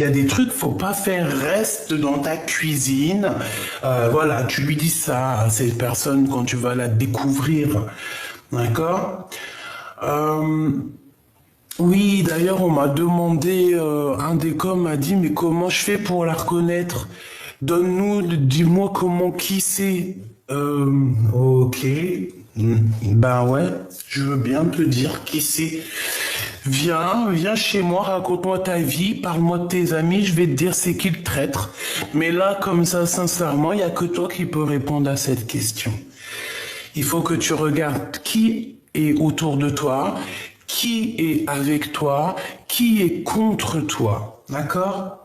Il y a des trucs, faut pas faire, reste dans ta cuisine. Voilà, tu lui dis ça à cette personne quand tu vas la découvrir. D'accord? Euh, oui, d'ailleurs, on m'a demandé, un des coms m'a dit, mais comment je fais pour la reconnaître? Donne-nous, dis-moi comment, qui c'est. Ok. Ben ouais, je veux bien te dire qui c'est. Viens chez moi, raconte-moi ta vie, parle-moi de tes amis, je vais te dire c'est qui le traître. Mais là, comme ça, sincèrement, il n'y a que toi qui peux répondre à cette question. Il faut que tu regardes qui est autour de toi, qui est avec toi, qui est contre toi. D'accord?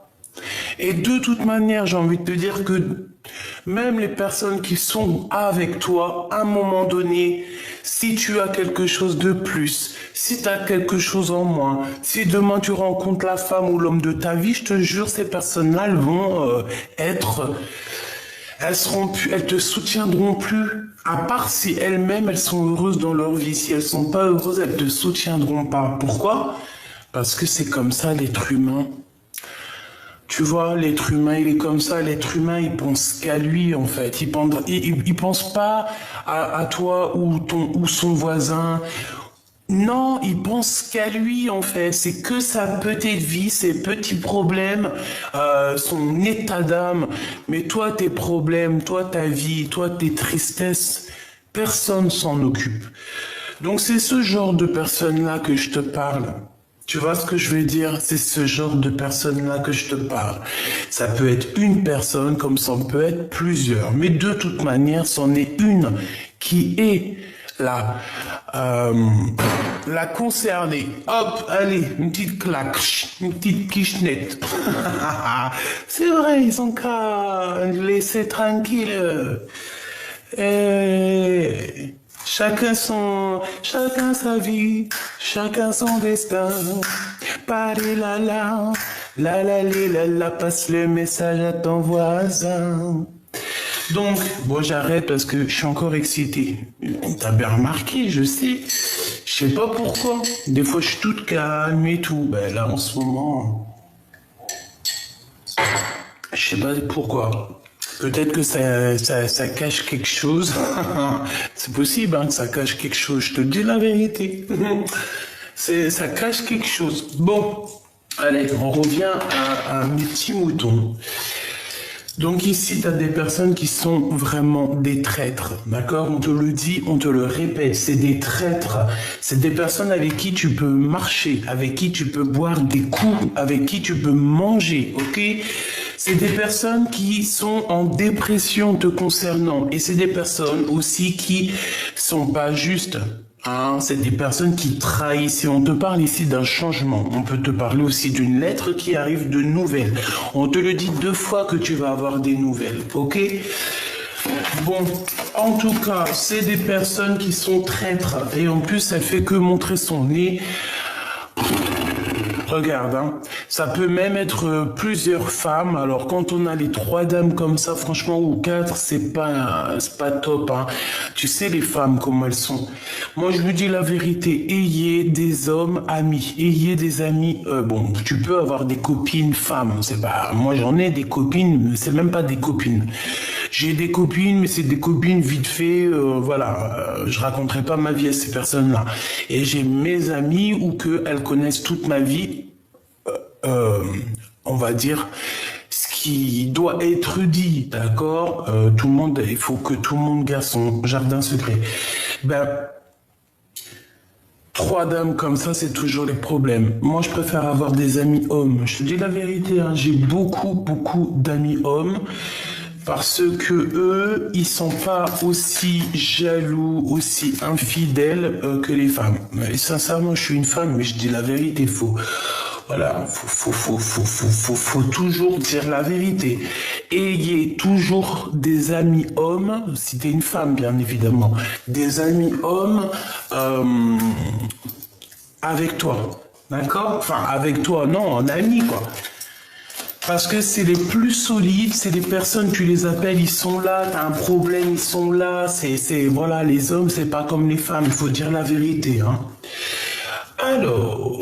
Et de toute manière, j'ai envie de te dire que même les personnes qui sont avec toi, à un moment donné, si tu as quelque chose de plus, si tu as quelque chose en moins, si demain tu rencontres la femme ou l'homme de ta vie, je te jure, ces personnes-là, elles vont elles te soutiendront plus. À part si elles-mêmes, elles sont heureuses dans leur vie. Si elles sont pas heureuses, elles te soutiendront pas. Pourquoi? Parce que c'est comme ça, l'être humain. Tu vois, l'être humain, il est comme ça. L'être humain, il pense qu'à lui, en fait. Il pense pas à toi ou son voisin. Non, il pense qu'à lui, en fait. C'est que sa petite vie, ses petits problèmes, son état d'âme. Mais toi, tes problèmes, toi, ta vie, toi, tes tristesses, personne s'en occupe. Donc, c'est ce genre de personnes-là que je te parle. Tu vois ce que je veux dire? C'est ce genre de personnes-là que je te parle. Ça peut être une personne comme ça peut être plusieurs. Mais de toute manière, c'en est une qui est la, euh, la concernée. Hop, allez, une petite claque, une petite pichenette. C'est vrai, ils ont qu'à laisser tranquille. Et chacun sa vie, chacun son destin. Paré la, passe le message à ton voisin. Donc, bon, j'arrête parce que je suis encore excité. T'as bien remarqué, je sais. Je sais pas pourquoi. Des fois, je suis toute calme et tout. Ben là, en ce moment, je sais pas pourquoi. Peut-être que ça cache quelque chose. C'est possible hein, que ça cache quelque chose. Je te dis la vérité. Ça cache quelque chose. Bon, allez, on revient à mes petits moutons. Donc ici, tu as des personnes qui sont vraiment des traîtres, d'accord? On te le dit, on te le répète, c'est des traîtres. C'est des personnes avec qui tu peux marcher, avec qui tu peux boire des coups, avec qui tu peux manger, ok? C'est des personnes qui sont en dépression te concernant. Et c'est des personnes aussi qui sont pas justes. Hein, c'est des personnes qui trahissent. Et on te parle ici d'un changement. On peut te parler aussi d'une lettre qui arrive de nouvelles. On te le dit 2 fois que tu vas avoir des nouvelles. Ok? Bon, en tout cas, c'est des personnes qui sont traîtres. Et en plus, elle fait que montrer son nez. Regarde, hein, ça peut même être plusieurs femmes. Alors quand on a les 3 dames comme ça, franchement, ou 4, c'est pas top. Hein. Tu sais les femmes comment elles sont. Moi je vous dis la vérité, ayez des hommes amis, ayez des amis. Bon, tu peux avoir des copines femmes. C'est pas. Moi j'en ai des copines, mais c'est même pas des copines. J'ai des copines, mais c'est des copines vite fait. Voilà, je raconterai pas ma vie à ces personnes-là. Et j'ai mes amis ou que elles connaissent toute ma vie. On va dire, ce qui doit être dit, d'accord? Tout le monde, il faut que tout le monde garde son jardin secret. Ben, 3 dames comme ça, c'est toujours les problèmes. Moi, je préfère avoir des amis hommes. Je te dis la vérité, hein, j'ai beaucoup d'amis hommes. Parce que eux, ils sont pas aussi jaloux, aussi infidèles que les femmes. Et sincèrement, je suis une femme, mais je dis la vérité, voilà, faut toujours dire la vérité. Ayez toujours des amis hommes, si t'es une femme, bien évidemment, des amis hommes avec toi, d'accord? Enfin, avec toi, non, en ami, quoi. Parce que c'est les plus solides, c'est des personnes, tu les appelles, ils sont là, t'as un problème, ils sont là, voilà, les hommes, c'est pas comme les femmes, il faut dire la vérité, hein. Alors,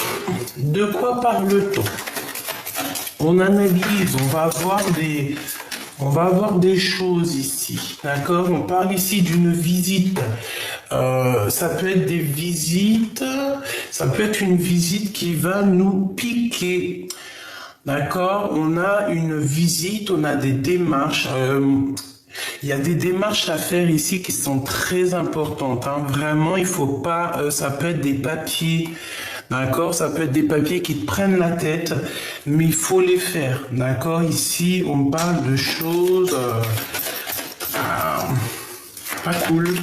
de quoi parle-t-on? On analyse, on va avoir des choses ici, d'accord? On parle ici d'une visite. Ça peut être des visites, ça peut être une visite qui va nous piquer. D'accord? On a une visite, on a des démarches. Il y a des démarches à faire ici qui sont très importantes. Hein. Vraiment, il faut pas. Ça peut être des papiers, d'accord? Ça peut être des papiers qui te prennent la tête, mais il faut les faire, d'accord? Ici, on parle de choses pas cool.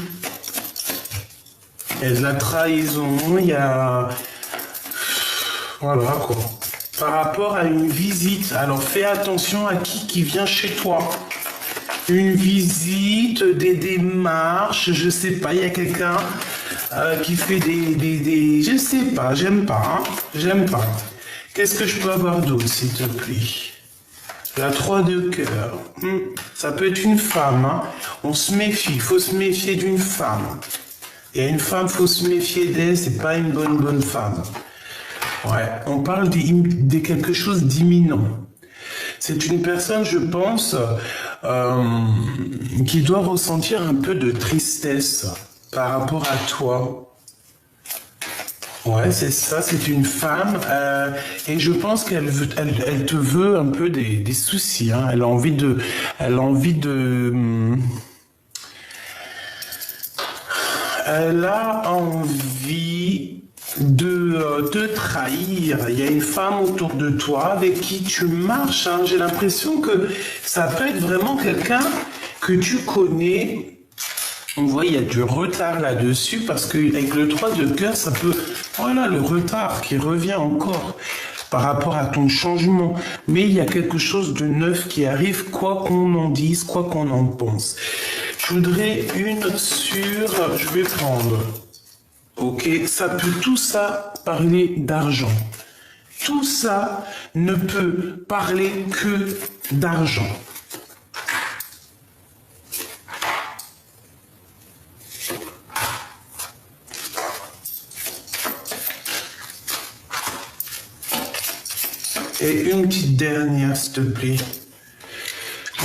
Il y a de la trahison, il y a voilà quoi. Par rapport à une visite, alors fais attention à qui vient chez toi. Une visite, des démarches, je sais pas, il y a quelqu'un qui fait je sais pas, j'aime pas, hein, j'aime pas. Qu'est-ce que je peux avoir d'autre, s'il te plaît? La 3 de cœur. Ça peut être une femme, hein. On se méfie, il faut se méfier d'une femme. Il y a une femme, faut se méfier d'elle, c'est pas une bonne femme. Ouais, on parle de quelque chose d'imminent. C'est une personne, je pense, qui doit ressentir un peu de tristesse par rapport à toi. Ouais, c'est ça, c'est une femme, et je pense elle te veut un peu des soucis, hein. Elle a envie de elle a envie de te trahir. Il y a une femme autour de toi avec qui tu marches, hein. J'ai l'impression que ça peut être vraiment quelqu'un que tu connais. On voit, il y a du retard là-dessus parce que avec le 3 de cœur, ça peut... Voilà, le retard qui revient encore par rapport à ton changement. Mais il y a quelque chose de neuf qui arrive, quoi qu'on en dise, quoi qu'on en pense. Je voudrais une sur... Je vais prendre... Ok, ça peut tout ça parler d'argent. Tout ça ne peut parler que d'argent. Et une petite dernière, s'il te plaît.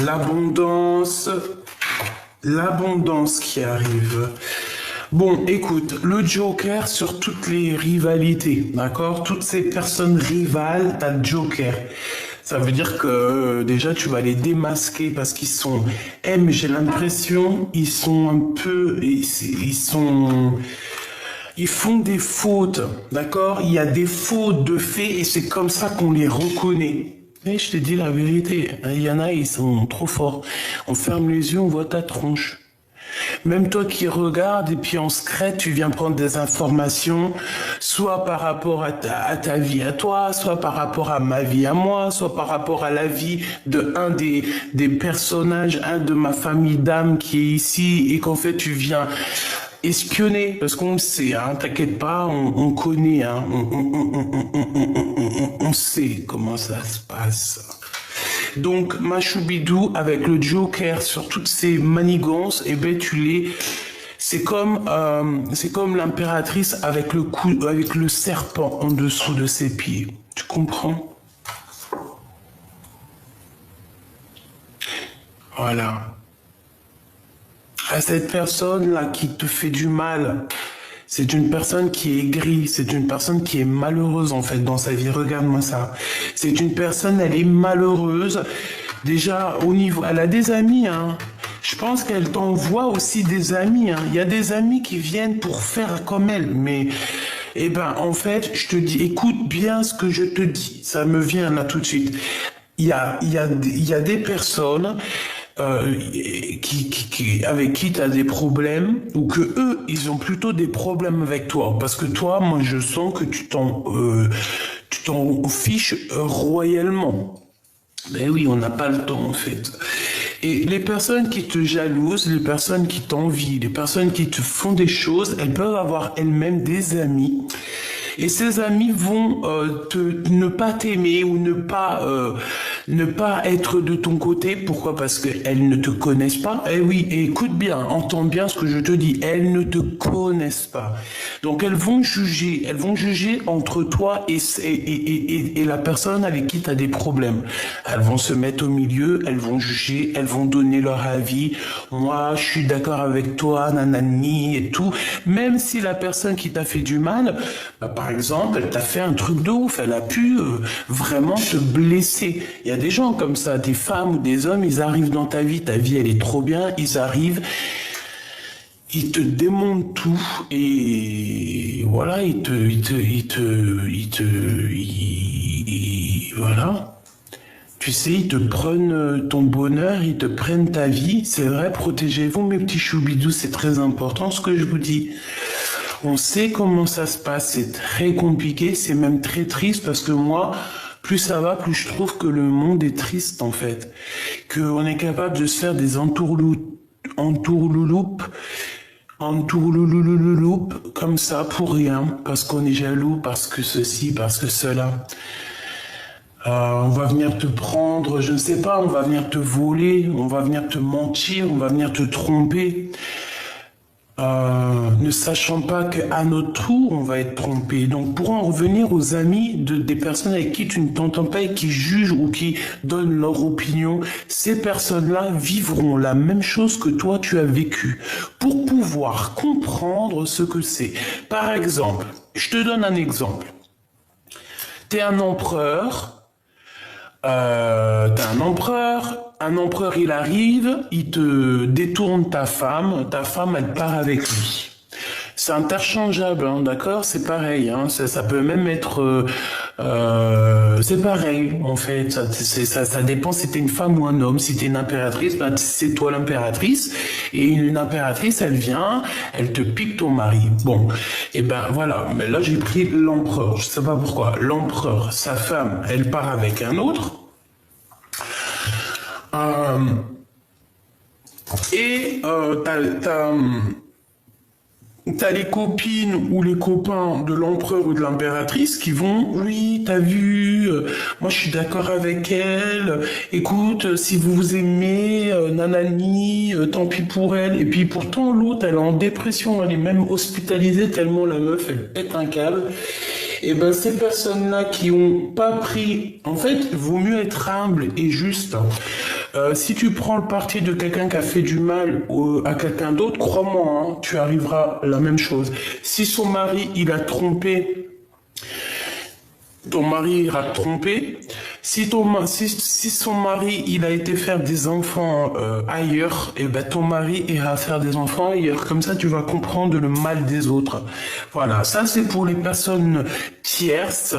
L'abondance qui arrive. Bon, écoute, le Joker sur toutes les rivalités, d'accord? Toutes ces personnes rivales, t'as le Joker. Ça veut dire que déjà tu vas les démasquer parce qu'ils sont... mais j'ai l'impression, ils sont un peu... Ils font des fautes, d'accord? Il y a des fautes de fait et c'est comme ça qu'on les reconnaît. Mais je te dis la vérité, il y en a, ils sont trop forts. On ferme les yeux, on voit ta tronche. Même toi qui regardes et puis en secret, tu viens prendre des informations, soit par rapport à ta vie à toi, soit par rapport à ma vie à moi, soit par rapport à la vie de un des personnages, un de ma famille d'âme qui est ici et qu'en fait tu viens espionner, parce qu'on le sait, hein, t'inquiète pas, on connaît, hein, on sait comment ça se passe. Donc, Machoubidou, avec le Joker sur toutes ces manigances, eh ben, c'est comme l'impératrice avec le serpent en dessous de ses pieds. Tu comprends? Voilà. À cette personne-là qui te fait du mal, c'est une personne qui est aigrie, c'est une personne qui est malheureuse en fait dans sa vie. Regarde-moi ça. C'est une personne, elle est malheureuse. Déjà, au niveau, elle a des amis, hein. Je pense qu'elle t'envoie aussi des amis, hein. Il y a des amis qui viennent pour faire comme elle, mais, eh ben, en fait, je te dis, écoute bien ce que je te dis. Ça me vient là tout de suite. Il y a des personnes, avec qui tu as des problèmes ou que eux ils ont plutôt des problèmes avec toi parce que toi moi je sens que tu t'en fiches royalement. Ben oui, on n'a pas le temps en fait. Et les personnes qui te jalousent, les personnes qui t'envient, les personnes qui te font des choses, elles peuvent avoir elles-mêmes des amis. Et ces amis vont ne pas t'aimer ou ne pas ne pas être de ton côté. Pourquoi? Parce qu'elles ne te connaissent pas. Eh oui, et écoute bien, entends bien ce que je te dis. Elles ne te connaissent pas. Donc elles vont juger entre toi et la personne avec qui tu as des problèmes. Elles vont se mettre au milieu, elles vont juger, elles vont donner leur avis. Moi, je suis d'accord avec toi, nanani et tout. Même si la personne qui t'a fait du mal, bah, par exemple, elle t'a fait un truc de ouf, elle a pu vraiment te blesser. Il y a des gens comme ça, des femmes ou des hommes, ils arrivent dans ta vie elle est trop bien, ils arrivent, ils te démontent tout et voilà, voilà. Tu sais, ils te prennent ton bonheur, ils te prennent ta vie. C'est vrai, protégez-vous, mes petits choubidous, c'est très important ce que je vous dis. On sait comment ça se passe, c'est très compliqué, c'est même très triste parce que moi, plus ça va, plus je trouve que le monde est triste en fait. Qu'on est capable de se faire des entourloupes comme ça pour rien, parce qu'on est jaloux, parce que ceci, parce que cela. On va venir te prendre, je ne sais pas, on va venir te voler, on va venir te mentir, on va venir te tromper. Ne sachant pas qu'à notre tour, on va être trompé. Donc, pour en revenir aux amis des personnes avec qui tu ne t'entends pas et qui jugent ou qui donnent leur opinion, ces personnes-là vivront la même chose que toi, tu as vécu pour pouvoir comprendre ce que c'est. Par exemple, je te donne un exemple. T'es un empereur. T'es un empereur il arrive, il te détourne ta femme elle part avec lui. C'est interchangeable, hein, d'accord? C'est pareil, hein, ça peut même être... c'est pareil, en fait, ça dépend si t'es une femme ou un homme. Si t'es une impératrice, ben, c'est toi l'impératrice, et une impératrice, elle vient, elle te pique ton mari. Bon, et ben voilà, mais là j'ai pris l'empereur, je sais pas pourquoi. L'empereur, sa femme, elle part avec un autre, t'as les copines ou les copains de l'empereur ou de l'impératrice qui vont, oui, t'as vu, moi je suis d'accord avec elle, écoute, si vous vous aimez, nanani, tant pis pour elle. Et puis pourtant l'autre, elle est en dépression, elle est même hospitalisée tellement la meuf, elle pète un câble. Et ben ces personnes-là qui ont pas pris, en fait, il vaut mieux être humble et juste. Si tu prends le parti de quelqu'un qui a fait du mal à quelqu'un d'autre, crois-moi, hein, tu arriveras à la même chose. Si son mari, il a trompé, ton mari ira te tromper. Si son mari, il a été faire des enfants ailleurs, et ben ton mari ira faire des enfants ailleurs. Comme ça, tu vas comprendre le mal des autres. Voilà, ça c'est pour les personnes tierces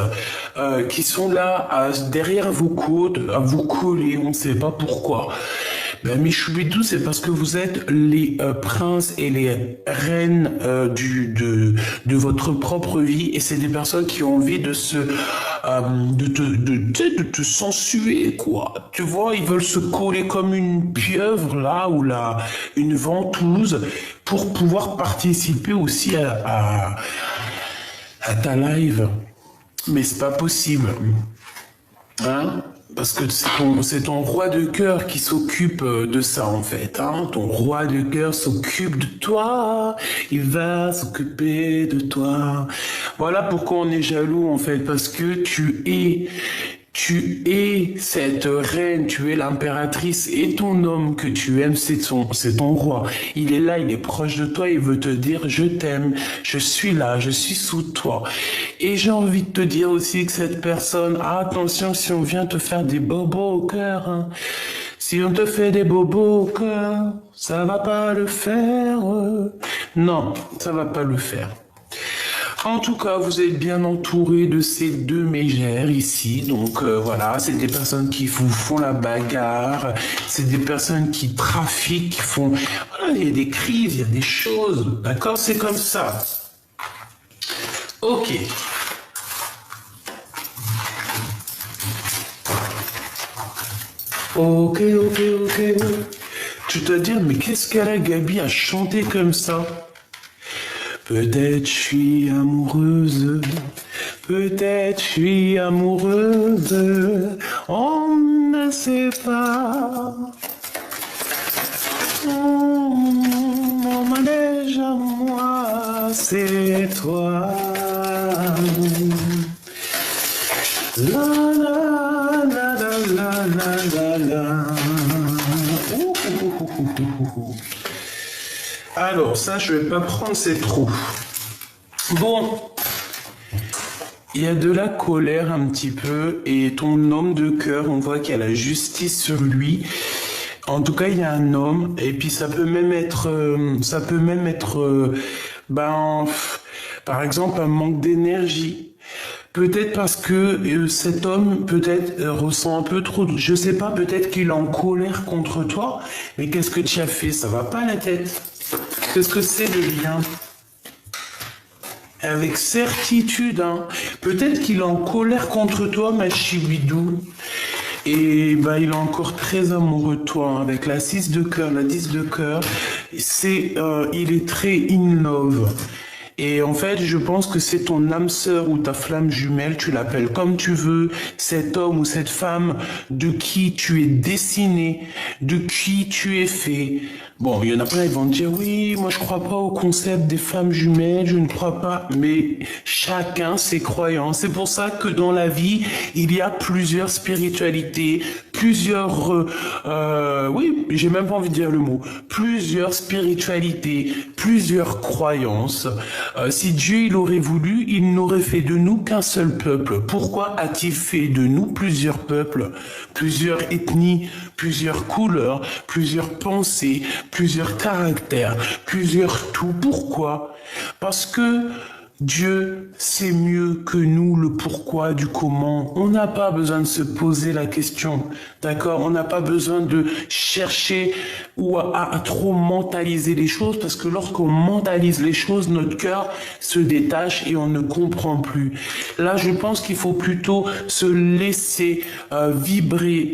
qui sont là derrière vos côtes, à vous coller, on ne sait pas pourquoi. Ben, mes choubidous, c'est parce que vous êtes les princes et les reines de votre propre vie, et c'est des personnes qui ont envie de te sensuer, quoi. Tu vois, ils veulent se coller comme une pieuvre, là, ou une ventouse, pour pouvoir participer aussi à ta live. Mais c'est pas possible. Hein? Parce que c'est ton roi de cœur qui s'occupe de ça, en fait. Hein? Ton roi de cœur s'occupe de toi. Il va s'occuper de toi. Voilà pourquoi on est jaloux, en fait. Parce que tu es cette reine, tu es l'impératrice, et ton homme que tu aimes, c'est ton roi. Il est là, il est proche de toi, il veut te dire je t'aime, je suis là, je suis sous toi. Et j'ai envie de te dire aussi que cette personne, attention si on vient te faire des bobos au cœur, hein. Si on te fait des bobos au cœur, ça va pas le faire. Non, ça va pas le faire. En tout cas, vous êtes bien entouré de ces deux mégères ici. Donc voilà, c'est des personnes qui vous font la bagarre. C'est des personnes qui trafiquent, qui font... Voilà, il y a des crises, il y a des choses. D'accord? C'est comme ça. Ok. Ok. Tu te dis, mais qu'est-ce qu'elle a, Gabi, à chanter comme ça? Peut-être je suis amoureuse, peut-être je suis amoureuse, on ne sais pas. Mon manège à moi, c'est toi. La la la la la la la. Alors ça, je vais pas prendre, c'est trop. Bon, il y a de la colère un petit peu et ton homme de cœur, on voit qu'il y a la justice sur lui. En tout cas, il y a un homme et puis ça peut même être, par exemple, un manque d'énergie. Peut-être parce que cet homme peut-être ressent un peu trop, je sais pas, peut-être qu'il est en colère contre toi, mais qu'est-ce que tu as fait? Ça va pas la tête. Qu'est-ce que c'est le lien? Avec certitude, hein. Peut-être qu'il est en colère contre toi, ma chibidou. Et bah, il est encore très amoureux de toi, hein, avec la 6 de cœur. La 10 de cœur, il est très in love. Et en fait, je pense que c'est ton âme sœur ou ta flamme jumelle, tu l'appelles comme tu veux, cet homme ou cette femme de qui tu es dessiné, de qui tu es fait. Bon, il y en a plein, ils vont te dire, oui, moi je crois pas au concept des femmes jumelles, je ne crois pas, mais chacun ses croyances. C'est pour ça que dans la vie, il y a plusieurs spiritualités, oui, j'ai même pas envie de dire le mot, plusieurs spiritualités, plusieurs croyances. Si Dieu il aurait voulu, il n'aurait fait de nous qu'un seul peuple. Pourquoi a-t-il fait de nous plusieurs peuples, plusieurs ethnies, plusieurs couleurs, plusieurs pensées, plusieurs caractères, plusieurs tout? Pourquoi? Parce que Dieu sait mieux que nous le pourquoi du comment. On n'a pas besoin de se poser la question, d'accord? On n'a pas besoin de chercher ou à trop mentaliser les choses, parce que lorsqu'on mentalise les choses, notre cœur se détache et on ne comprend plus. Là, je pense qu'il faut plutôt se laisser vibrer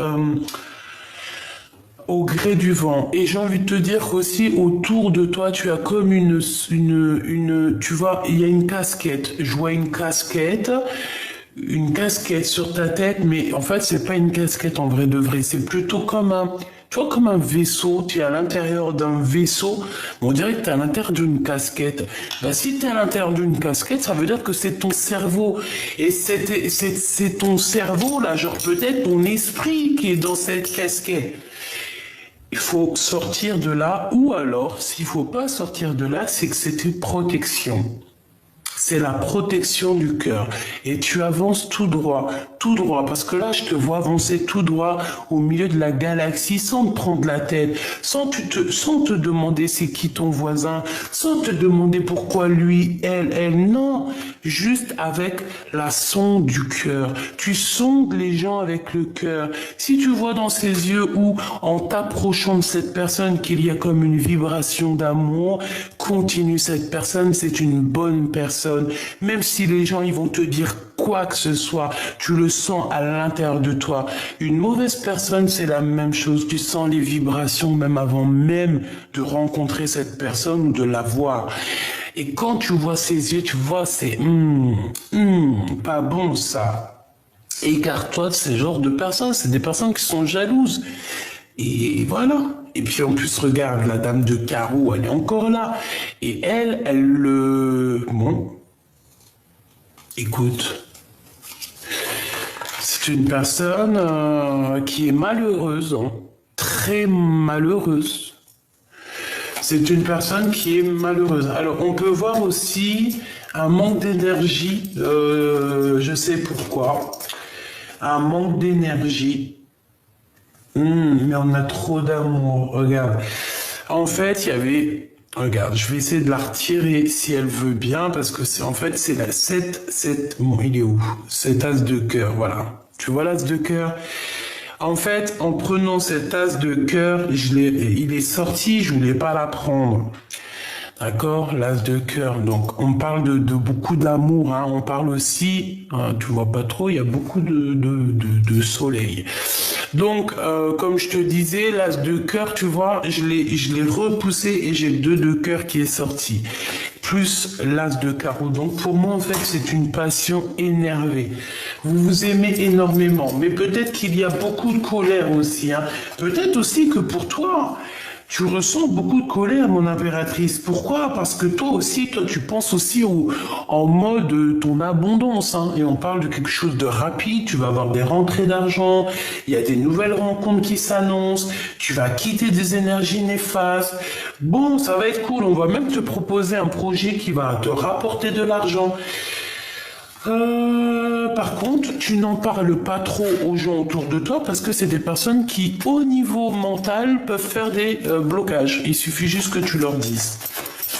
au gré du vent. Et j'ai envie de te dire qu'aussi autour de toi, tu as comme tu vois, il y a une casquette. Je vois une casquette sur ta tête, mais en fait, c'est pas une casquette en vrai de vrai. C'est plutôt comme tu vois, comme un vaisseau. Tu es à l'intérieur d'un vaisseau. On dirait que tu es à l'intérieur d'une casquette. Bah, si tu es à l'intérieur d'une casquette, ça veut dire que c'est ton cerveau. Et c'est ton cerveau, là, genre peut-être ton esprit qui est dans cette casquette. Il faut sortir de là, ou alors, s'il faut pas sortir de là, c'est que c'est une protection. C'est la protection du cœur. Et tu avances tout droit, parce que là, je te vois avancer tout droit au milieu de la galaxie sans te prendre la tête, sans te demander c'est qui ton voisin, sans te demander pourquoi lui, elle, non. Juste avec la sonde du cœur. Tu sondes les gens avec le cœur. Si tu vois dans ses yeux ou en t'approchant de cette personne qu'il y a comme une vibration d'amour, continue cette personne, c'est une bonne personne. Même si les gens ils vont te dire quoi que ce soit, tu le sens à l'intérieur de toi. Une mauvaise personne, c'est la même chose. Tu sens les vibrations même avant même de rencontrer cette personne ou de la voir. Et quand tu vois ses yeux, tu vois, c'est pas bon ça. Écarte-toi de ces genres de personnes. C'est des personnes qui sont jalouses. Et voilà. Et puis en plus, regarde, la dame de carreau, elle est encore là. Et bon, écoute, c'est une personne qui est malheureuse, hein, très malheureuse. C'est une personne qui est malheureuse. Alors, on peut voir aussi un manque d'énergie. Je sais pourquoi. Un manque d'énergie. Mais on a trop d'amour. Regarde. En fait, il y avait... Regarde, je vais essayer de la retirer si elle veut bien, parce que c'est la 7... Bon, il est où? Cet as de cœur, voilà. Tu vois l'as de cœur? En fait, en prenant cette as de cœur, il est sorti, je voulais pas la prendre. D'accord, l'as de cœur. Donc, on parle de beaucoup d'amour. Hein. On parle aussi, tu vois pas trop, il y a beaucoup de soleil. Donc, comme je te disais, l'as de cœur, tu vois, je l'ai repoussé et j'ai 2 de cœur qui est sorti. plus l'as de carreau. Donc pour moi, en fait, c'est une passion énervée. Vous vous aimez énormément, mais peut-être qu'il y a beaucoup de colère aussi. Hein. Peut-être aussi que pour toi, tu ressens beaucoup de colère, mon impératrice. Pourquoi? Parce que toi aussi, tu penses aussi en mode ton abondance. Hein. Et on parle de quelque chose de rapide. Tu vas avoir des rentrées d'argent. Il y a des nouvelles rencontres qui s'annoncent. Tu vas quitter des énergies néfastes. Bon, ça va être cool. On va même te proposer un projet qui va te rapporter de l'argent. Par contre, tu n'en parles pas trop aux gens autour de toi parce que c'est des personnes qui, au niveau mental, peuvent faire des blocages. Il suffit juste que tu leur dises.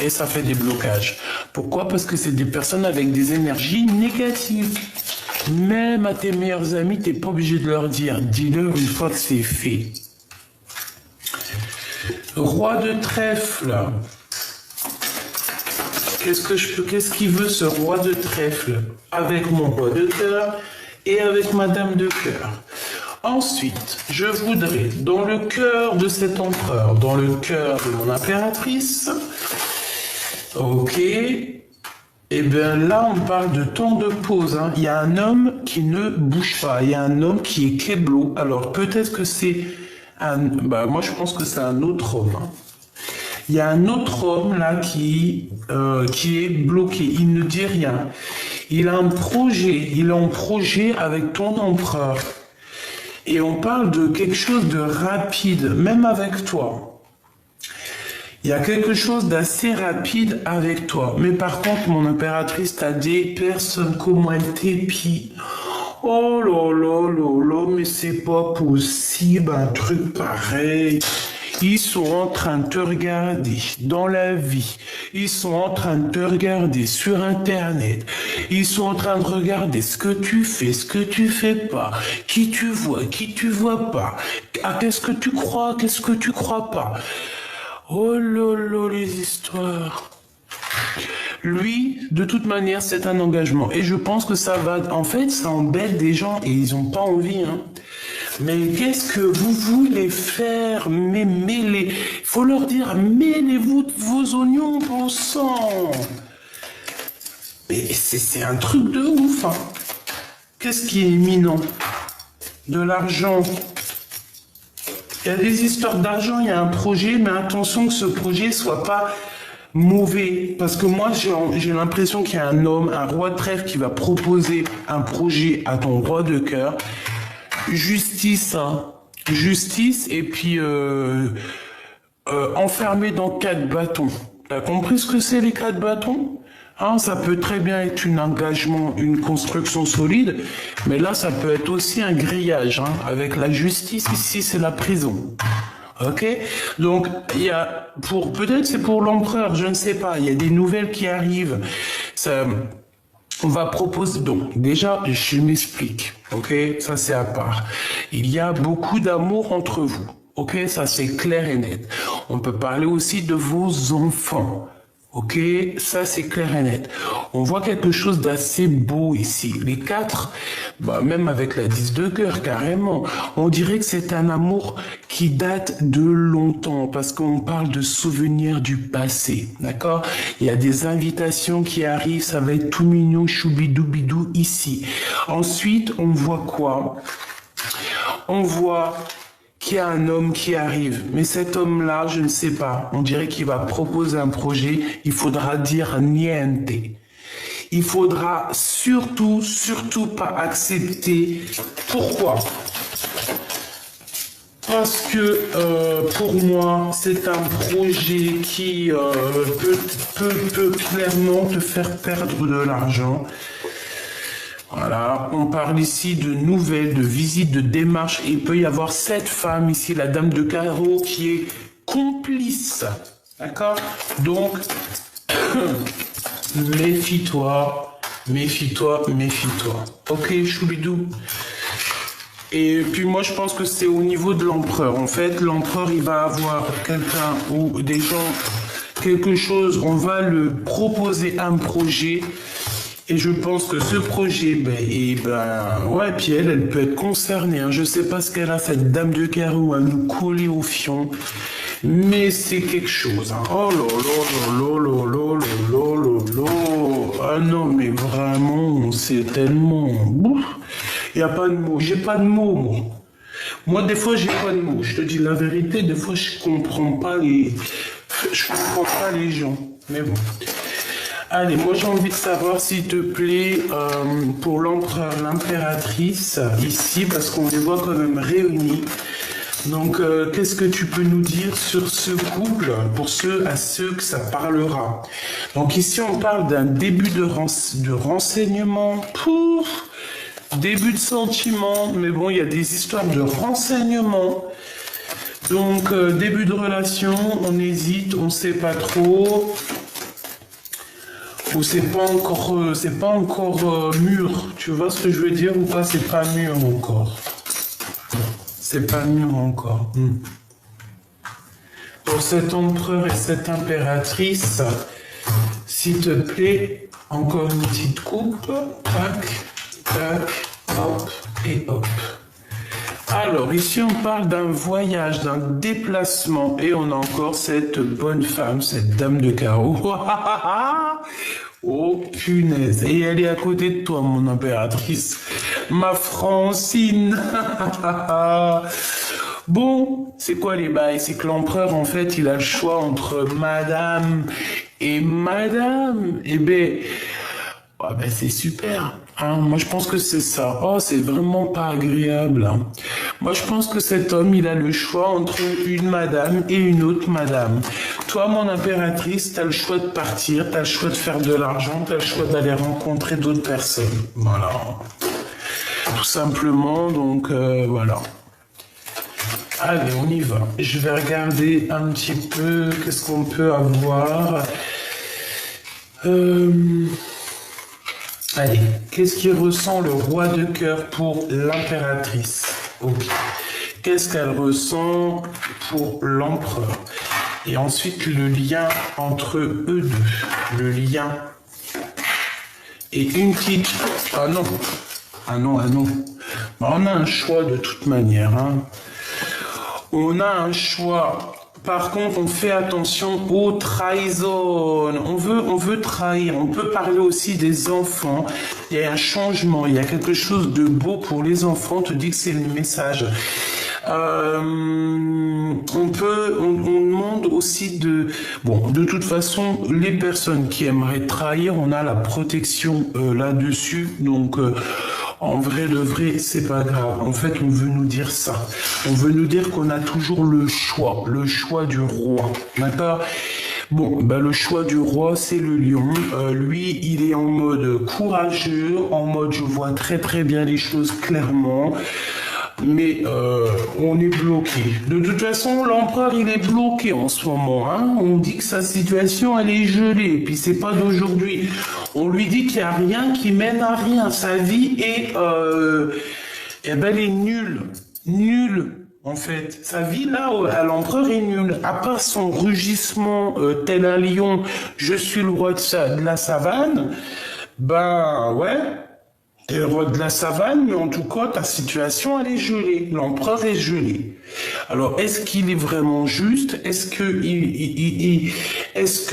Et ça fait des blocages. Pourquoi? Parce que c'est des personnes avec des énergies négatives. Même à tes meilleurs amis, t'es pas obligé de leur dire. Dis-leur une fois que c'est fait. Roi de trèfle. Qu'est-ce qu'il veut ce roi de trèfle? Avec mon roi de cœur et avec ma dame de cœur. Ensuite, je voudrais, dans le cœur de cet empereur, dans le cœur de mon impératrice, ok, et bien là, on parle de temps de pause. Hein. Il y a un homme qui ne bouge pas. Il y a un homme qui est keblo. Alors, peut-être que c'est un... moi, je pense que c'est un autre homme. Hein. Il y a un autre homme là qui est bloqué, il ne dit rien. Il a un projet, il est en projet avec ton empereur. Et on parle de quelque chose de rapide, même avec toi. Il y a quelque chose d'assez rapide avec toi. Mais par contre, mon impératrice t'a dit, personne comment elle t'épie. Oh là là là là, mais c'est pas possible, un truc pareil. Ils sont en train de te regarder dans la vie. Ils sont en train de te regarder sur Internet. Ils sont en train de regarder ce que tu fais, ce que tu fais pas. Qui tu vois pas. Ah, qu'est-ce que tu crois pas. Oh là là, les histoires. Lui, de toute manière, c'est un engagement. Et je pense que ça va... En fait, ça embête des gens et ils n'ont pas envie, hein. Mais qu'est-ce que vous voulez faire? Mais mêlez. Il faut leur dire, mêlez-vous vos oignons, bon sang. Mais c'est un truc de ouf, hein. Qu'est-ce qui est imminent? De l'argent. Il y a des histoires d'argent, il y a un projet, mais attention que ce projet soit pas mauvais. Parce que moi, j'ai l'impression qu'il y a un homme, un roi de trèfle qui va proposer un projet à ton roi de cœur. Justice, hein. Justice, et puis enfermé dans 4 bâtons. T'as compris ce que c'est les 4 bâtons? Hein, ça peut très bien être un engagement, une construction solide, mais là, ça peut être aussi un grillage. Hein, avec la justice, ici, c'est la prison. Ok? Donc, il y a, peut-être c'est pour l'empereur, je ne sais pas, il y a des nouvelles qui arrivent. Ça... On va proposer, donc déjà, je m'explique, ok? Ça c'est à part. Il y a beaucoup d'amour entre vous, ok? Ça c'est clair et net. On peut parler aussi de vos enfants, ok? Ça c'est clair et net. On voit quelque chose d'assez beau ici. Les 4, même avec la 10 de cœur, carrément. On dirait que c'est un amour qui date de longtemps, parce qu'on parle de souvenirs du passé, d'accord? Il y a des invitations qui arrivent, ça va être tout mignon, choubidoubidou ici. Ensuite, on voit quoi? On voit qu'il y a un homme qui arrive, mais cet homme-là, je ne sais pas, on dirait qu'il va proposer un projet, il faudra dire niente. Il faudra surtout pas accepter. Pourquoi? Parce que pour moi, c'est un projet qui peut clairement te faire perdre de l'argent. Voilà, on parle ici de nouvelles, de visites, de démarches. Et il peut y avoir cette femme ici, la dame de carreau, qui est complice. D'accord? Donc... méfie-toi, méfie-toi, méfie-toi. Ok, choubidou. Et puis moi, je pense que c'est au niveau de l'empereur. En fait, l'empereur, il va avoir quelqu'un ou des gens, quelque chose, on va le proposer un projet. Et je pense que ce projet, ouais, puis elle peut être concernée. Hein. Je sais pas ce qu'elle a, cette dame de carreau, à nous coller au fion. Mais c'est quelque chose, hein. Oh là là là là là là là là là. Ah non, mais vraiment, c'est tellement... Il n'y a pas de mots, j'ai pas de mots, moi. Moi, des fois, j'ai pas de mots. Je te dis la vérité, des fois, je comprends pas les gens. Mais bon. Allez, moi, j'ai envie de savoir, s'il te plaît, pour l'empereur, l'impératrice, ici, parce qu'on les voit quand même réunis. Donc, qu'est-ce que tu peux nous dire sur ce couple, pour à ceux que ça parlera? Donc, ici, on parle d'un début de renseignement. Pouf! Début de sentiment, mais bon, il y a des histoires de renseignement. Donc, début de relation, on hésite, on sait pas trop. Ou c'est pas encore mûr. Tu vois ce que je veux dire ou pas? C'est pas mûr encore. C'est pas mûr encore. Pour cet empereur et cette impératrice, s'il te plaît, encore une petite coupe. Tac. Tac, hop et hop. Alors, ici, on parle d'un voyage, d'un déplacement. Et on a encore cette bonne femme, cette dame de carreau. Oh, punaise. Et elle est à côté de toi, mon impératrice. Ma Francine. Bon, c'est quoi les bails? C'est que l'empereur, en fait, il a le choix entre madame et madame. Eh ben... Ah ben c'est super, hein. Moi je pense que c'est ça. Oh, c'est vraiment pas agréable, hein. Moi je pense que cet homme, il a le choix entre une madame et une autre madame. Toi, mon impératrice, t'as le choix de partir, t'as le choix de faire de l'argent, t'as le choix d'aller rencontrer d'autres personnes. Voilà. Tout simplement, donc voilà. Allez, on y va. Je vais regarder un petit peu qu'est-ce qu'on peut avoir. Allez, qu'est-ce qui ressent le roi de cœur pour l'impératrice? Ok. Qu'est-ce qu'elle ressent pour l'empereur? Et ensuite, le lien entre eux deux. Le lien. Et une petite... Ah non. Ah non, ah non. On a un choix de toute manière, hein. On a un choix. Par contre, on fait attention aux trahisons. On veut trahir. On peut parler aussi des enfants. Il y a un changement. Il y a quelque chose de beau pour les enfants. On te dit que c'est le message. On demande aussi de... Bon, de toute façon, les personnes qui aimeraient trahir, on a la protection là-dessus. Donc... en vrai de vrai, c'est pas grave. En fait, on veut nous dire ça. On veut nous dire qu'on a toujours le choix du roi. D'accord? Bon, bah, le choix du roi, c'est le lion. Lui, il est en mode courageux, en mode je vois très très bien les choses clairement. Mais on est bloqué. De toute façon, l'empereur, il est bloqué en ce moment, hein. On dit que sa situation, elle est gelée. Puis c'est pas d'aujourd'hui. On lui dit qu'il n'y a rien qui mène à rien. Sa vie est, ben, elle est nulle. Nulle, en fait. Sa vie, là, à l'empereur, est nulle. À part son rugissement, tel un lion, je suis le roi de la savane, ben, ouais. T'es le roi de la savane, mais en tout cas, ta situation, elle est gelée. L'empereur est gelé. Alors, est-ce qu'il est vraiment juste? Est-ce que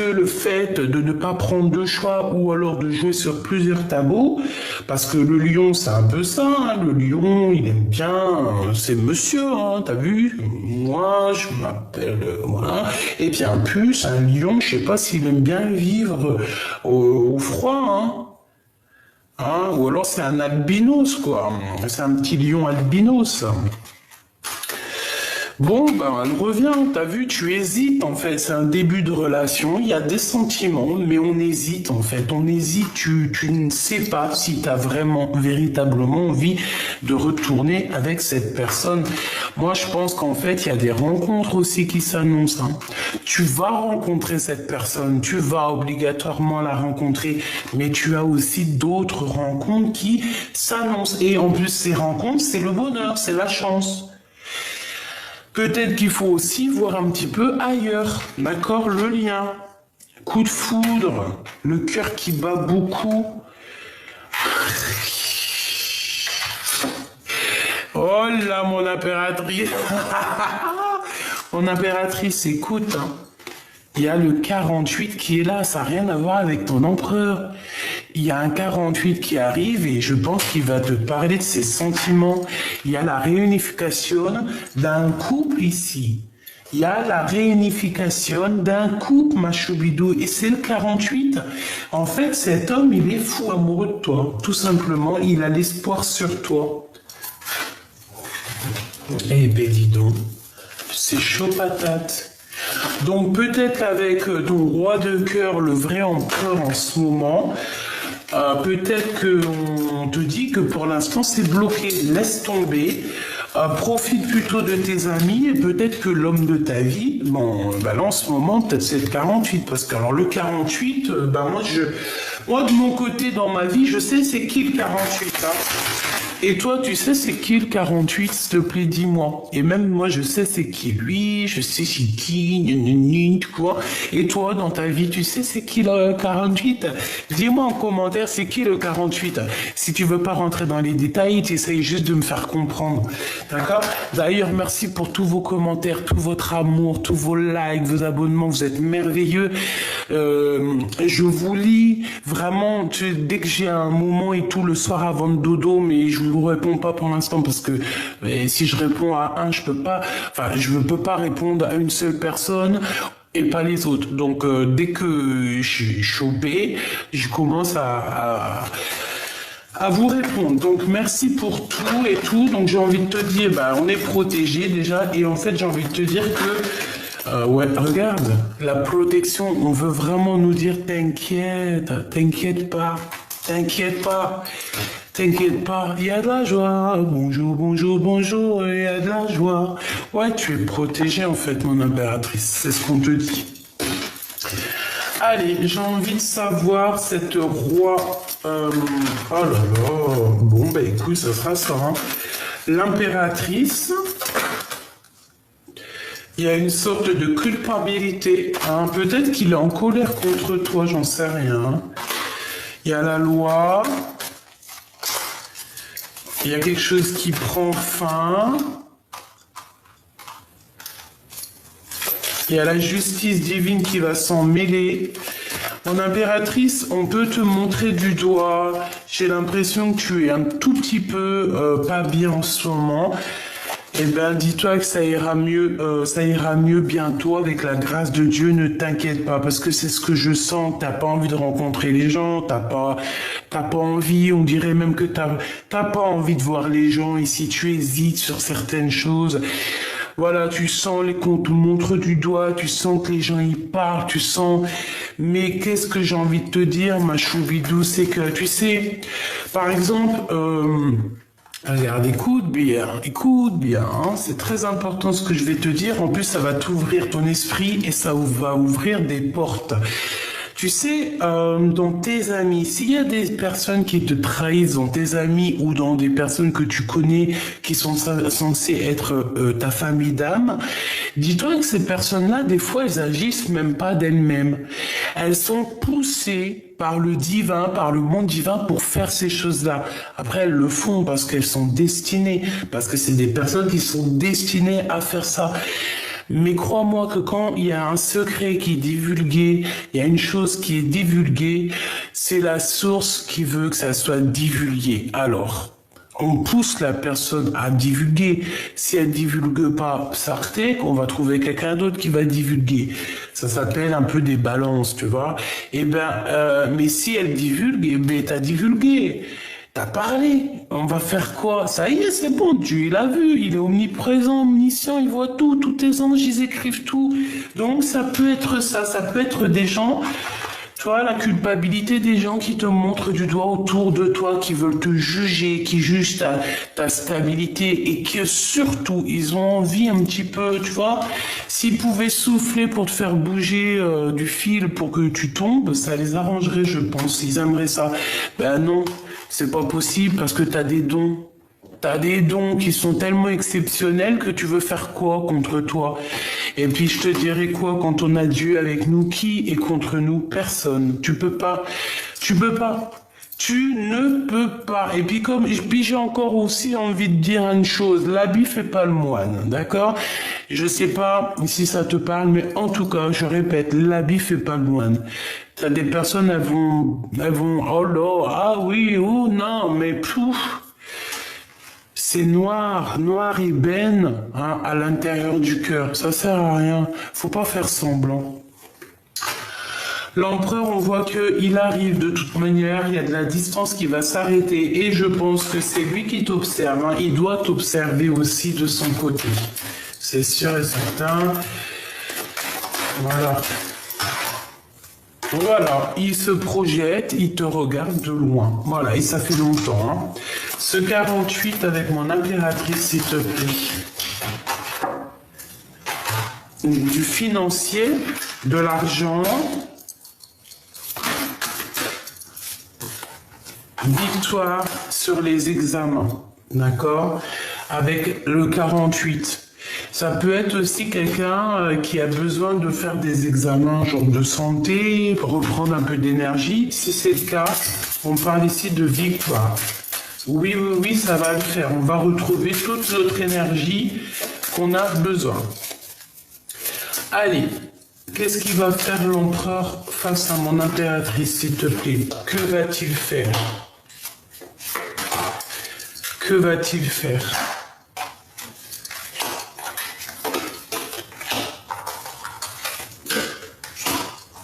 le fait de ne pas prendre de choix ou alors de jouer sur plusieurs tableaux, parce que le lion, c'est un peu ça, hein, le lion, il aime bien, c'est monsieur, hein, t'as vu? Moi, je m'appelle, voilà. Et puis, en plus, un lion, je sais pas s'il aime bien vivre au froid, hein. Hein, ou alors c'est un albinos, quoi. C'est un petit lion albinos. Bon, ben, elle revient, t'as vu, tu hésites, en fait, c'est un début de relation, il y a des sentiments, mais on hésite, en fait, on hésite, tu ne sais pas si t'as vraiment, véritablement envie de retourner avec cette personne. Moi, je pense qu'en fait, il y a des rencontres aussi qui s'annoncent, hein. Tu vas rencontrer cette personne, tu vas obligatoirement la rencontrer, mais tu as aussi d'autres rencontres qui s'annoncent. Et en plus, ces rencontres, c'est le bonheur, c'est la chance. Peut-être qu'il faut aussi voir un petit peu ailleurs, d'accord, le lien. Coup de foudre, le cœur qui bat beaucoup. Oh là, mon impératrice. Mon impératrice, écoute, hein. Il y a le 48 qui est là, ça n'a rien à voir avec ton empereur. Il y a un 48 qui arrive et je pense qu'il va te parler de ses sentiments. Il y a la réunification d'un couple ici. Il y a la réunification d'un couple, ma choubidou, et c'est le 48. En fait, cet homme, il est fou amoureux de toi. Tout simplement, il a l'espoir sur toi. Eh ben, dis donc, c'est chaud patate. Donc peut-être avec ton roi de cœur, le vrai empereur en ce moment, peut-être qu'on te dit que pour l'instant c'est bloqué, laisse tomber, profite plutôt de tes amis et peut-être que l'homme de ta vie, bon, bah là en ce moment peut-être c'est le 48, parce que alors le 48, moi de mon côté dans ma vie, je sais c'est qui le 48, hein. Et toi, tu sais c'est qui le 48, s'il te plaît, dis-moi. Et même moi, je sais c'est qui lui, je sais c'est qui, quoi. Et toi, dans ta vie, tu sais c'est qui le 48? Dis-moi en commentaire c'est qui le 48. Si tu veux pas rentrer dans les détails, tu essayes juste de me faire comprendre. D'accord? D'ailleurs, merci pour tous vos commentaires, tout votre amour, tous vos likes, vos abonnements, vous êtes merveilleux. Je vous lis vraiment, dès que j'ai un moment et tout, le soir avant le dodo, mais je vous réponds pas pour l'instant parce que si je réponds à un, je peux pas répondre à une seule personne et pas les autres. Donc dès que je suis chopé, je commence à vous répondre. Donc merci pour tout et tout. Donc j'ai envie de te dire, on est protégé déjà et en fait j'ai envie de te dire que ouais, regarde, la protection, on veut vraiment nous dire t'inquiète pas, il y a de la joie, bonjour, il y a de la joie. Ouais, tu es protégé en fait, mon impératrice, c'est ce qu'on te dit. Allez, j'ai envie de savoir, cette roi, oh là là, bon écoute, ça sera ça, hein. L'impératrice, il y a une sorte de culpabilité, hein. Peut-être qu'il est en colère contre toi, j'en sais rien. Il y a la loi. Il y a quelque chose qui prend fin. Il y a la justice divine qui va s'en mêler. Mon impératrice, on peut te montrer du doigt. J'ai l'impression que tu es un tout petit peu pas bien en ce moment. Eh ben, dis-toi que ça ira mieux bientôt avec la grâce de Dieu. Ne t'inquiète pas, parce que c'est ce que je sens. T'as pas envie de rencontrer les gens, t'as pas envie. On dirait même que t'as pas envie de voir les gens. Ici, tu hésites sur certaines choses. Voilà, tu sens qu'on te montre du doigt, tu sens que les gens y parlent, tu sens. Mais qu'est-ce que j'ai envie de te dire, ma choubidou, c'est que tu sais, par exemple. Regarde, écoute bien, hein, c'est très important ce que je vais te dire. En plus, ça va t'ouvrir ton esprit et ça va ouvrir des portes. Tu sais, dans tes amis, s'il y a des personnes qui te trahissent dans tes amis ou dans des personnes que tu connais qui sont censées être ta famille d'âme, dis-toi que ces personnes-là, des fois, elles agissent même pas d'elles-mêmes. Elles sont poussées par le divin, par le monde divin pour faire ces choses-là. Après, elles le font parce qu'elles sont destinées, parce que c'est des personnes qui sont destinées à faire ça. Mais crois-moi que quand il y a un secret qui est divulgué, il y a une chose qui est divulguée, c'est la source qui veut que ça soit divulgué. Alors, on pousse la personne à divulguer. Si elle divulgue pas, sortez, qu'on va trouver quelqu'un d'autre qui va divulguer. Ça s'appelle un peu des balances, tu vois. Mais si elle divulgue, t'as divulgué. T'as parlé, on va faire quoi? Ça y est, c'est bon, Dieu, il a vu, il est omniprésent, omniscient, il voit tout, tous tes anges, ils écrivent tout. Donc ça peut être ça peut être des gens, tu vois, la culpabilité des gens qui te montrent du doigt autour de toi, qui veulent te juger, qui jugent ta stabilité et que surtout, ils ont envie un petit peu, tu vois, s'ils pouvaient souffler pour te faire bouger du fil pour que tu tombes, ça les arrangerait, je pense, ils aimeraient ça. Ben non. C'est pas possible parce que t'as des dons. T'as des dons qui sont tellement exceptionnels que tu veux faire quoi contre toi? Et puis je te dirais quoi quand on a Dieu avec nous? Qui est contre nous? Personne. Tu peux pas. Tu ne peux pas. Et puis j'ai encore aussi envie de dire une chose. L'habit fait pas le moine, d'accord? Je sais pas si ça te parle, mais en tout cas, je répète, l'habit fait pas le moine. T'as des personnes, elles vont, oh là, ah oui, oh non, mais pouf. C'est noir, noir ébène, hein, à l'intérieur du cœur. Ça sert à rien. Faut pas faire semblant. L'empereur, on voit qu'il arrive de toute manière, il y a de la distance qui va s'arrêter et je pense que c'est lui qui t'observe. Hein. Il doit t'observer aussi de son côté. C'est sûr et certain. Voilà. Voilà, il se projette, il te regarde de loin. Voilà, et ça fait longtemps. Hein. Ce 48 avec mon impératrice, s'il te plaît. Du financier, de l'argent. Victoire sur les examens, d'accord? Avec le 48. Ça peut être aussi quelqu'un qui a besoin de faire des examens, genre de santé, pour reprendre un peu d'énergie. Si c'est le cas, on parle ici de victoire. Oui, oui, oui, ça va le faire. On va retrouver toute notre énergie qu'on a besoin. Allez, qu'est-ce qu'il va faire l'empereur face à mon impératrice, s'il te plaît? Que va-t-il faire? Que va-t-il faire?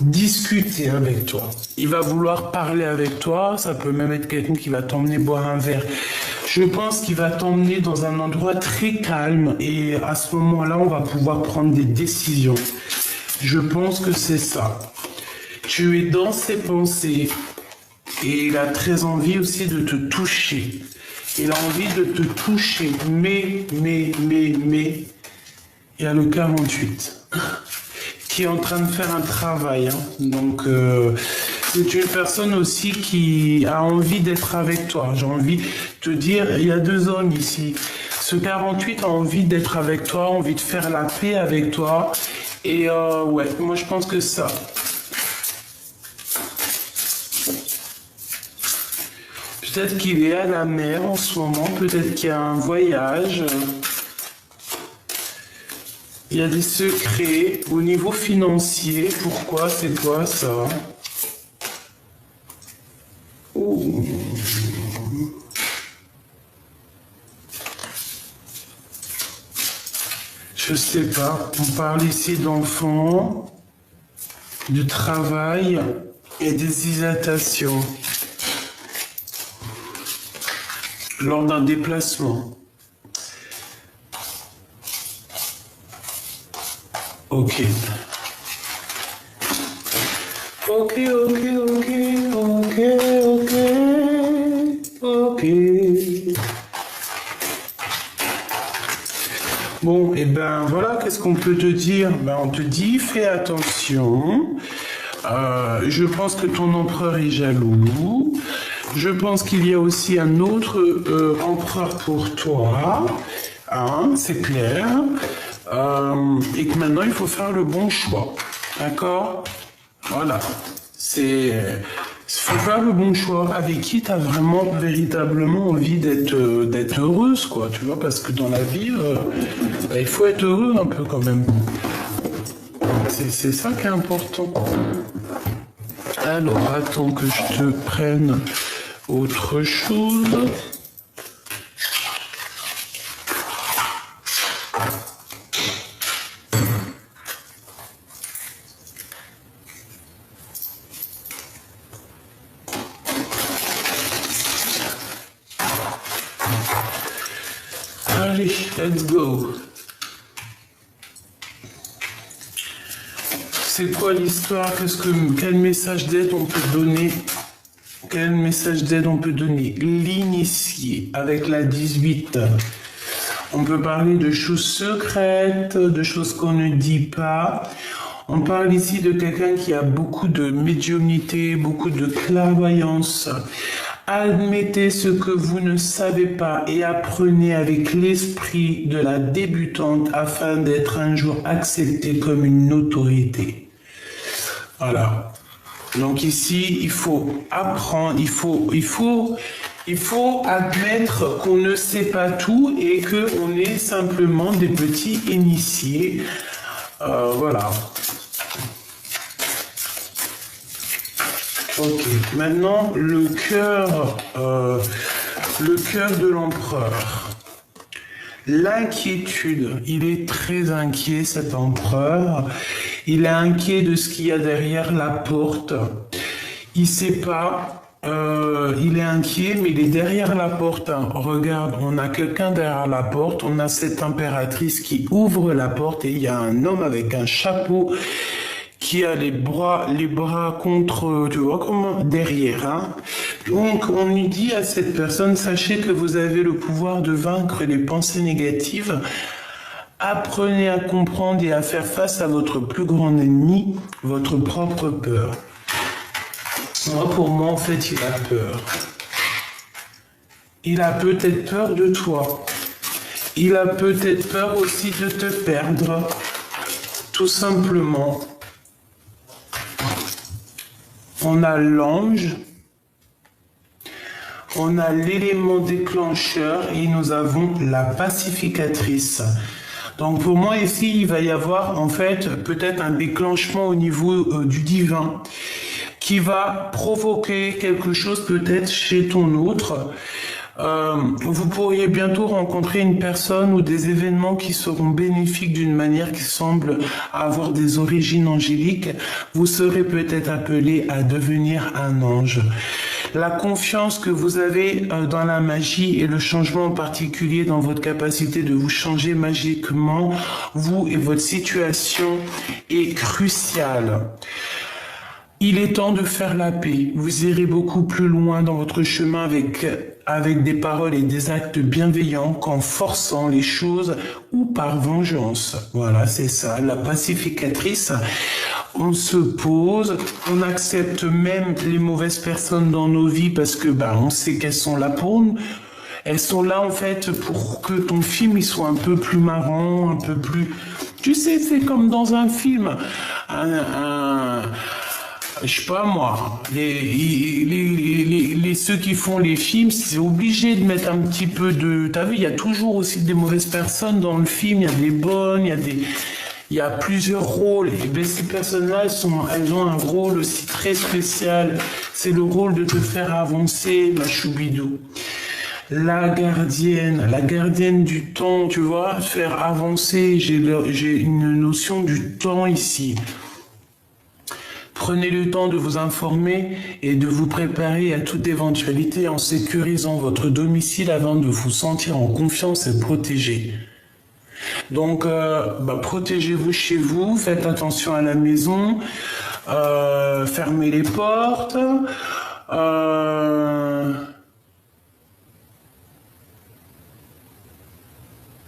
Discuter avec toi. Il va vouloir parler avec toi. Ça peut même être quelqu'un qui va t'emmener boire un verre. Je pense qu'il va t'emmener dans un endroit très calme et à ce moment-là, on va pouvoir prendre des décisions. Je pense que c'est ça. Tu es dans ses pensées et il a très envie aussi de te toucher. Il a envie de te toucher, mais, il y a le 48 qui est en train de faire un travail. Hein. Donc, c'est une personne aussi qui a envie d'être avec toi. J'ai envie de te dire, il y a deux hommes ici. Ce 48 a envie d'être avec toi, envie de faire la paix avec toi. Et ouais, moi je pense que ça. Peut-être qu'il est à la mer en ce moment, peut-être qu'il y a un voyage. Il y a des secrets au niveau financier. Pourquoi? C'est quoi ça? Ouh. Je sais pas. On parle ici d'enfants, du travail et des hésitations. Lors d'un déplacement. Ok. Ok. Bon, et ben voilà, qu'est-ce qu'on peut te dire? Ben, on te dit, fais attention. Je pense que ton empereur est jaloux. Je pense qu'il y a aussi un autre empereur pour toi. Hein, c'est clair. Et que maintenant, il faut faire le bon choix. D'accord? Voilà. Faut faire le bon choix. Avec qui tu as vraiment, véritablement envie d'être heureuse, quoi. Tu vois, parce que dans la vie, il faut être heureux un peu quand même. C'est ça qui est important. Alors, attends que je te prenne autre chose. Allez, let's go. C'est quoi l'histoire? Quel message d'aide on peut donner? Quel message d'aide on peut donner? L'initié avec la 18. On peut parler de choses secrètes, de choses qu'on ne dit pas. On parle ici de quelqu'un qui a beaucoup de médiumnité, beaucoup de clairvoyance. Admettez ce que vous ne savez pas et apprenez avec l'esprit de la débutante afin d'être un jour accepté comme une autorité. Voilà. Donc ici, il faut apprendre, il faut admettre qu'on ne sait pas tout et qu'on est simplement des petits initiés. Voilà. Ok, maintenant le cœur de l'empereur. L'inquiétude, il est très inquiet cet empereur. Il est inquiet de ce qu'il y a derrière la porte. Il sait pas. Il est inquiet, mais il est derrière la porte. Regarde, on a quelqu'un derrière la porte. On a cette impératrice qui ouvre la porte et il y a un homme avec un chapeau qui a les bras contre, tu vois comment, derrière, hein. Donc, on lui dit à cette personne, sachez que vous avez le pouvoir de vaincre les pensées négatives. Apprenez à comprendre et à faire face à votre plus grand ennemi, votre propre peur. Pour moi, en fait, il a peur. Il a peut-être peur de toi. Il a peut-être peur aussi de te perdre. Tout simplement. On a l'ange. On a l'élément déclencheur et nous avons la pacificatrice. Donc pour moi ici, il va y avoir en fait peut-être un déclenchement au niveau du divin qui va provoquer quelque chose peut-être chez ton autre. Vous pourriez bientôt rencontrer une personne ou des événements qui seront bénéfiques d'une manière qui semble avoir des origines angéliques. Vous serez peut-être appelé à devenir un ange. La confiance que vous avez dans la magie et le changement en particulier dans votre capacité de vous changer magiquement, vous et votre situation est cruciale. Il est temps de faire la paix. Vous irez beaucoup plus loin dans votre chemin avec des paroles et des actes bienveillants qu'en forçant les choses ou par vengeance. Voilà, c'est ça, la pacificatrice. On se pose, on accepte même les mauvaises personnes dans nos vies parce que on sait qu'elles sont là pour nous. Elles sont là en fait pour que ton film il soit un peu plus marrant, un peu plus... Tu sais, c'est comme dans un film. Je sais pas moi, ceux qui font les films, c'est obligé de mettre un petit peu de... T'as vu, il y a toujours aussi des mauvaises personnes dans le film, il y a des bonnes, il y a plusieurs rôles. Et bien, ces personnes-là, elles ont un rôle aussi très spécial. C'est le rôle de te faire avancer, ma choubidou. La gardienne du temps, tu vois, faire avancer. J'ai une notion du temps ici. Prenez le temps de vous informer et de vous préparer à toute éventualité en sécurisant votre domicile avant de vous sentir en confiance et protégé. Donc, protégez-vous chez vous, faites attention à la maison, fermez les portes.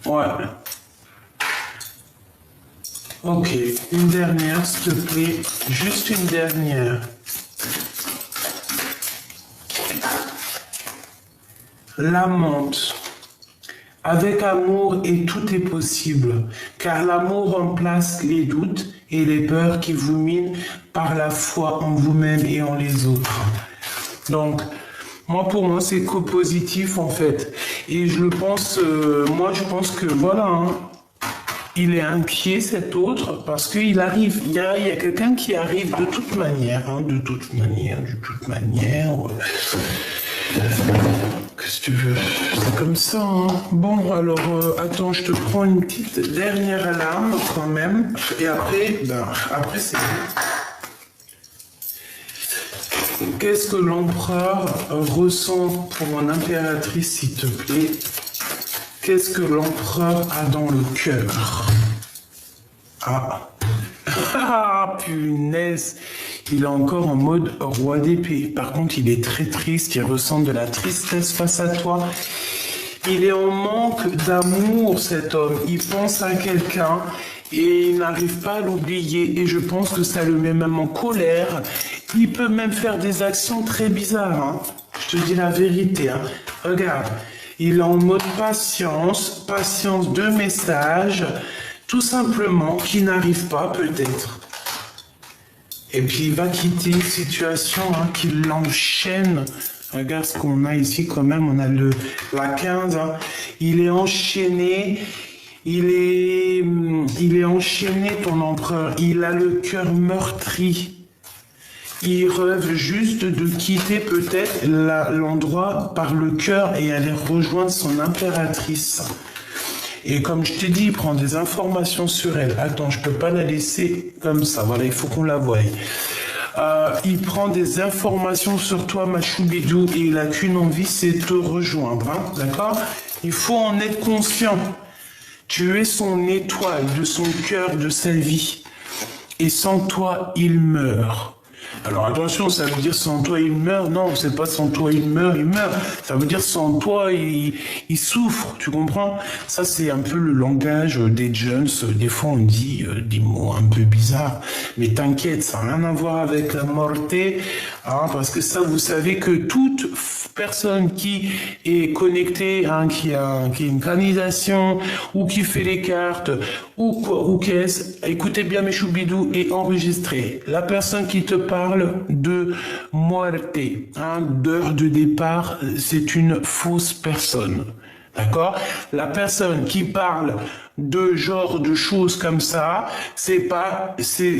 Ouais. Ok, une dernière, s'il te plaît. Juste une dernière. L'amante. Avec amour et tout est possible, car l'amour remplace les doutes et les peurs qui vous minent par la foi en vous-même et en les autres. Donc, pour moi, c'est co-positif en fait. Et je pense que voilà, il est inquiet cet autre parce qu'il arrive, il y a quelqu'un qui arrive de toute manière. Qu'est-ce que tu veux? C'est comme ça, hein. Bon, alors, attends, je te prends une petite dernière alarme quand même. Et après, c'est bon. Qu'est-ce que l'empereur ressent pour mon impératrice, s'il te plaît? Qu'est-ce que l'empereur a dans le cœur? Ah, punaise! Il est encore en mode roi d'épée. Par contre, il est très triste, il ressent de la tristesse face à toi. Il est en manque d'amour, cet homme. Il pense à quelqu'un et il n'arrive pas à l'oublier. Et je pense que ça le met même en colère. Il peut même faire des actions très bizarres, hein. Je te dis la vérité, hein. Regarde, il est en mode patience de message, tout simplement, qui n'arrive pas peut-être. Et puis il va quitter une situation qui l'enchaîne. Regarde ce qu'on a ici quand même, on a la 15. Il est enchaîné, il est enchaîné ton empereur, il a le cœur meurtri. Il rêve juste de quitter peut-être l'endroit par le cœur et aller rejoindre son impératrice. Et comme je t'ai dit, il prend des informations sur elle. Attends, je peux pas la laisser comme ça. Voilà, il faut qu'on la voie. Il prend des informations sur toi, ma choubidou, et il n'a qu'une envie, c'est te rejoindre. Hein, d'accord? Il faut en être conscient. Tu es son étoile, de son cœur, de sa vie. Et sans toi, il meurt. Alors attention, ça veut dire sans toi il meurt. Non, c'est pas sans toi il meurt, il meurt. Ça veut dire sans toi il souffre, tu comprends? Ça c'est un peu le langage des jeunes. Des fois on dit des mots un peu bizarres. Mais t'inquiète, ça n'a rien à voir avec la mortée. Hein, parce que ça, vous savez que toute personne qui est connectée, qui a une canalisation, ou qui fait les cartes, ou quoi, ou qu'est-ce, écoutez bien mes choubidous et enregistrez. La personne qui te parle de muerte, d'heure de départ, c'est une fausse personne. D'accord? La personne qui parle de genre de choses comme ça,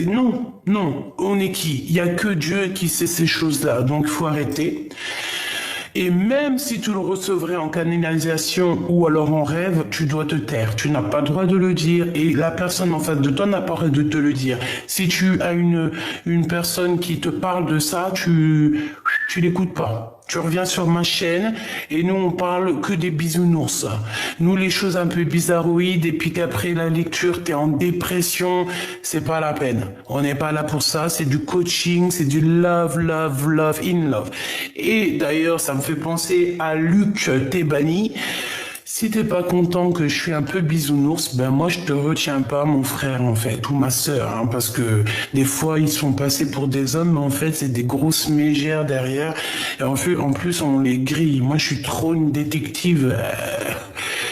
non, on est qui? Il y a que Dieu qui sait ces choses-là, donc il faut arrêter. Et même si tu le recevrais en canalisation ou alors en rêve, tu dois te taire. Tu n'as pas le droit de le dire et la personne en face de toi n'a pas le droit de te le dire. Si tu as une personne qui te parle de ça, tu l'écoutes pas. Tu reviens sur ma chaîne et nous on parle que des bisounours. Nous les choses un peu bizarroïdes et puis qu'après la lecture t'es en dépression, c'est pas la peine. On n'est pas là pour ça, c'est du coaching, c'est du love, love, love, in love. Et d'ailleurs ça me fait penser à Luc Tebani. Si t'es pas content que je suis un peu bisounours, ben moi je te retiens pas mon frère en fait, ou ma sœur, parce que des fois ils sont passés pour des hommes, mais en fait c'est des grosses mégères derrière, et en plus on les grille. Moi je suis trop une détective,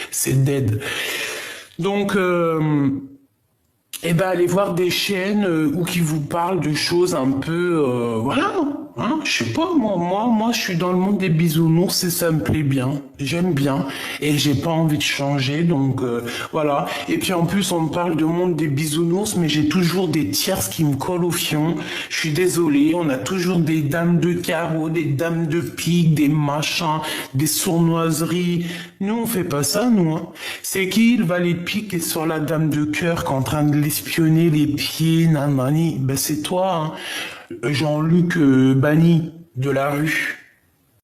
c'est dead. Donc allez voir des chaînes où qui vous parlent de choses un peu, voilà. Hein, je sais pas, moi, je suis dans le monde des bisounours et ça me plaît bien. J'aime bien et j'ai pas envie de changer, donc voilà. Et puis en plus, on me parle de monde des bisounours, mais j'ai toujours des tierces qui me collent au fion. Je suis désolé, on a toujours des dames de carreau, des dames de pique, des machins, des sournoiseries. Nous, on fait pas ça, nous. Hein. C'est qui le valet de pique qui est sur la dame de cœur, qui est en train de l'espionner les pieds, nanani? Ben c'est toi. Hein. Jean-Luc Bani de la rue.